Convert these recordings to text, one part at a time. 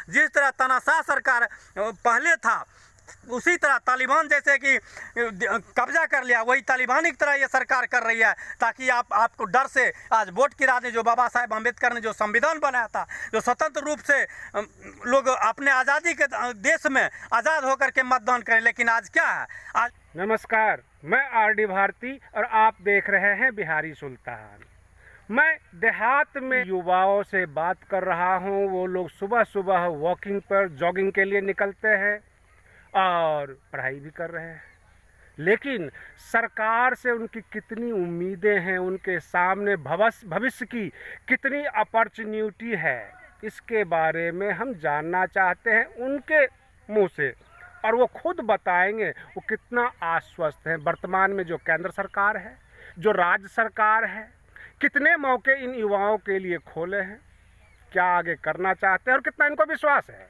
जिस तरह तानाशाह सरकार पहले था, उसी तरह तालिबान जैसे कि कब्जा कर लिया, वही तालिबानी की तरह ये सरकार कर रही है, ताकि आपको डर से आज वोट गिरा दें। जो बाबा साहेब अम्बेडकर ने जो संविधान बनाया था, जो स्वतंत्र रूप से लोग अपने आज़ादी के देश में आज़ाद होकर के मतदान करें, लेकिन आज क्या है। आज नमस्कार, मैं आर.डी. भारती और आप देख रहे हैं बिहारी सुल्तान। मैं देहात में युवाओं से बात कर रहा हूं। वो लोग सुबह सुबह वॉकिंग पर, जॉगिंग के लिए निकलते हैं और पढ़ाई भी कर रहे हैं, लेकिन सरकार से उनकी कितनी उम्मीदें हैं, उनके सामने भविष्य की कितनी अपॉर्चुनिटी है, इसके बारे में हम जानना चाहते हैं उनके मुंह से, और वो खुद बताएंगे वो कितना आश्वस्त हैं। वर्तमान में जो केंद्र सरकार है, जो राज्य सरकार है, कितने मौके इन युवाओं के लिए खोले हैं, क्या आगे करना चाहते हैं और कितना इनको विश्वास है।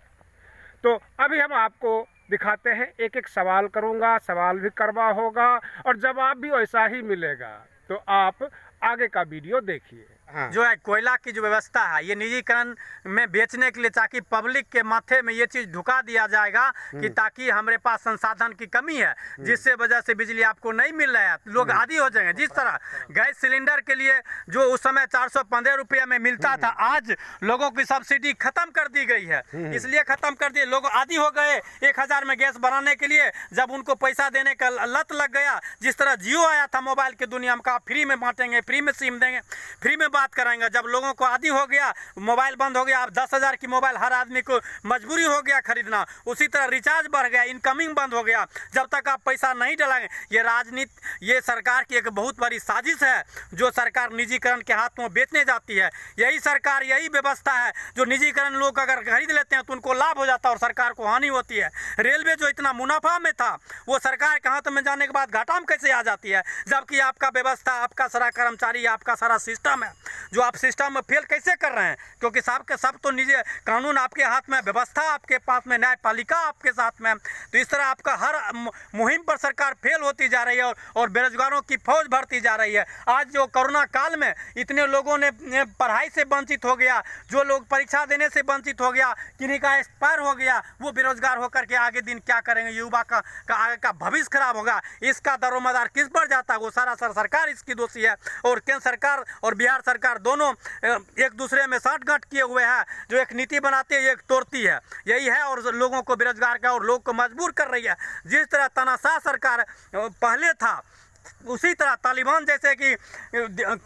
तो अभी हम आपको दिखाते हैं, एक एक सवाल करूंगा, सवाल भी करवा होगा और जवाब भी वैसा ही मिलेगा। तो आप आगे का वीडियो देखिए। हाँ। जो है कोयला की जो व्यवस्था है, ये निजीकरण में बेचने के लिए, ताकि पब्लिक के माथे में ये चीज़ ढुका दिया जाएगा कि ताकि हमारे पास संसाधन की कमी है, जिससे वजह से बिजली आपको नहीं मिल रहा है, लोग आदी हो जाएंगे। जिस तरह गैस सिलेंडर के लिए जो उस समय 415 रुपये में मिलता था, आज लोगों की सब्सिडी खत्म कर दी गई है। इसलिए खत्म कर दिए, लोग आदी हो गए 1000 में गैस बनाने के लिए। जब उनको पैसा देने का लत लग गया, जिस तरह जियो आया था मोबाइल की दुनिया में, कहा फ्री में बांटेंगे, फ्री में सिम देंगे, फ्री में बात कराएंगे। जब लोगों को आदी हो गया, मोबाइल बंद हो गया, अब 10,000 की मोबाइल हर आदमी को मजबूरी हो गया खरीदना। उसी तरह रिचार्ज बढ़ गया, इनकमिंग बंद हो गया। जब तक आप पैसा नहीं डलाएंगे, ये राजनीति, ये सरकार की एक बहुत बड़ी साजिश है, जो सरकार निजीकरण के हाथ में बेचने जाती है। यही सरकार, यही व्यवस्था है, जो निजीकरण लोग अगर खरीद लेते हैं तो उनको लाभ हो जाता है और सरकार को हानि होती है। रेलवे जो इतना मुनाफा में था, वो सरकार के हाथ में जाने के बाद घाटा में कैसे आ जाती है, जबकि आपका व्यवस्था, आपका सारा कर्मचारी, आपका सारा सिस्टम है, जो आप सिस्टम में फेल कैसे कर रहे हैं? क्योंकि सब तो निजी कानून आपके हाथ में, व्यवस्था आपके पास में, न्यायपालिका आपके साथ में। तो इस तरह आपका हर मुहिम पर सरकार फेल होती जा रही है और बेरोजगारों की फौज भरती जा रही है। आज जो कोरोना काल में इतने लोगों ने पढ़ाई से वंचित हो गया, जो लोग परीक्षा देने से वंचित हो गया, किन्हीं का एक्सपायर हो गया, वो बेरोजगार होकर के आगे दिन क्या करेंगे? युवा का आगे का भविष्य खराब होगा। इसका दारोमदार किस पर जाता है? वो सारा सरकार इसकी दोषी है। और केंद्र सरकार और बिहार सरकार दोनों एक दूसरे में साठगांठ किए हुए हैं। जो एक नीति बनाती है, एक तोड़ती है, यही है। और लोगों को बेरोजगार का और लोग को मजबूर कर रही है। जिस तरह तानाशाह सरकार पहले था, उसी तरह तालिबान जैसे कि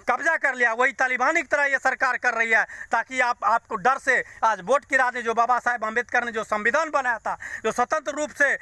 कब्जा कर लिया, वही तालिबानी की तरह ये सरकार कर रही है, ताकि आपको डर से आज वोट गिरा दें। जो बाबा साहेब अम्बेडकर ने जो संविधान बनाया था, जो स्वतंत्र रूप से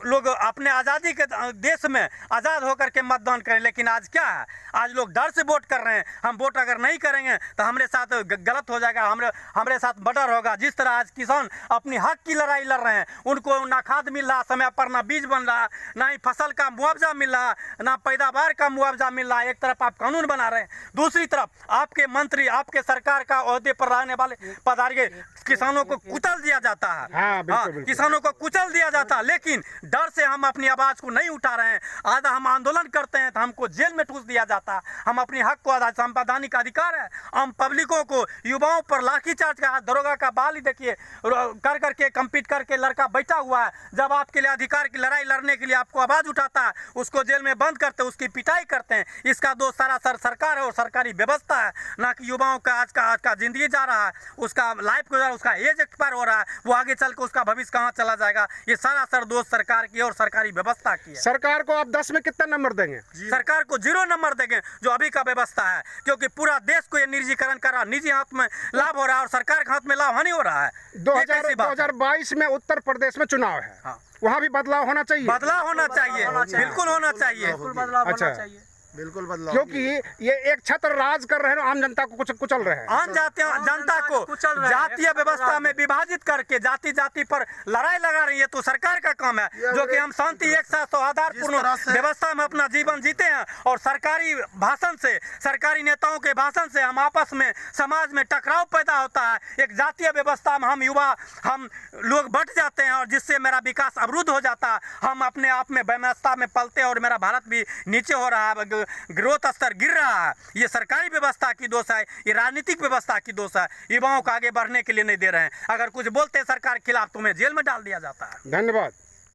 लोग अपने आज़ादी के देश में आज़ाद होकर के मतदान करें, लेकिन आज क्या है, आज लोग डर से वोट कर रहे हैं। हम वोट अगर नहीं करेंगे तो हमारे साथ गलत हो जाएगा, हमारे साथ मर्डर होगा। जिस तरह आज किसान अपनी हक की लड़ाई लड़ रहे हैं, उनको ना खाद मिल रहा समय पर, ना बीज बन रहा, ना ही फसल का मुआवजा मिल रहा, ना पैदावार का मुआवजा मिल रहा है। एक तरफ आप कानून बना रहे हैं, दूसरी तरफ आपके मंत्री, आपके सरकार का ओहदे पर रहने वाले पदाधिकारी, किसानों को कुचल दिया जाता है। हाँ, बिल्कुल। किसानों को कुचल दिया जाता है, लेकिन डर से हम अपनी आवाज को नहीं उठा रहे हैं। आज हम आंदोलन करते हैं तो हमको जेल में ठूस दिया जाता है। हम अपनी हक को, संवैधानिक अधिकार है, हम पब्लिकों को, युवाओं पर लाठीचार्ज का, दरोगा का बाल ही देखिए कर करके कम्पीट करके लड़का बैठा हुआ है। जब आपके लिए अधिकार की लड़ाई लड़ने के लिए आपको आवाज उठाता है, उसको जेल में बंद करते, उसकी पिटाई करते हैं। इसका दोष सारा सरकार है और सरकारी व्यवस्था है, ना कि युवाओं का आज का जिंदगी जा रहा है, उसका लाइफ गुजर, उसका एज एक्सपायर हो रहा है, वो आगे चल के उसका भविष्य कहाँ चला जाएगा। ये सारा दोष सरकार की और सरकारी व्यवस्था की है। सरकार को आप 10 में कितना नंबर देंगे? सरकार को 0 नंबर देंगे, जो अभी का व्यवस्था है, क्योंकि पूरा देश को ये निजीकरण कर रहा है, निजी हाथ में लाभ हो रहा है और सरकार के हाथ में लाभ हानि हो रहा है। 2022 में उत्तर प्रदेश में चुनाव है। हाँ। वहाँ भी बदलाव होना चाहिए। बदलाव होना चाहिए, बिल्कुल होना चाहिए, अच्छा, बिल्कुल बदलाव, क्योंकि ये एक छत्र राज कर रहे हैं, आम जनता को कुचल रहे हैं। आम जनता को जातीय व्यवस्था में विभाजित करके जाति पर लड़ाई लगा रही है। तो सरकार का काम है, जो कि हम शांति, एक साथ सौहार्दपूर्ण व्यवस्था में अपना जीवन जीते हैं, और सरकारी भाषण से, सरकारी नेताओं के भाषण से हम आपस में, समाज में टकराव पैदा होता है। एक जातीय व्यवस्था में हम युवा, हम लोग बट जाते हैं, और जिससे मेरा विकास अवरुद्ध हो जाता है। हम अपने आप में व्यवस्था में पलते हैं और मेरा भारत भी नीचे हो रहा है, ग्रोथ स्तर गिर रहा है, ये सरकारी व्यवस्था की दोष है, ये राजनीतिक व्यवस्था की दोष है। युवाओं को आगे बढ़ने के लिए नहीं दे रहे हैं। अगर कुछ बोलते हैं सरकार के खिलाफ तो उन्हें जेल में डाल दिया जाता है। धन्यवाद।